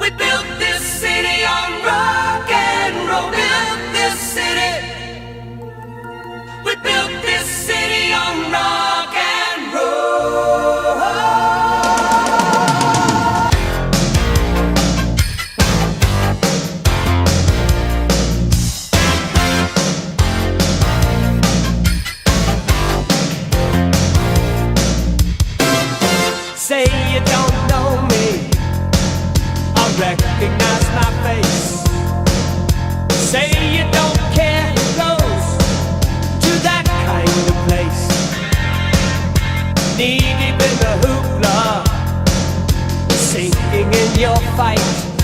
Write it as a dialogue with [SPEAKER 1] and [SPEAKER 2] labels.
[SPEAKER 1] We built this city on rock and roll. Built this city. We built this city on rock and roll. Say you don't know me, I recognize my face. Say you don't care who goes to that kind of place. Knee deep in the hoopla, sinking in your fight.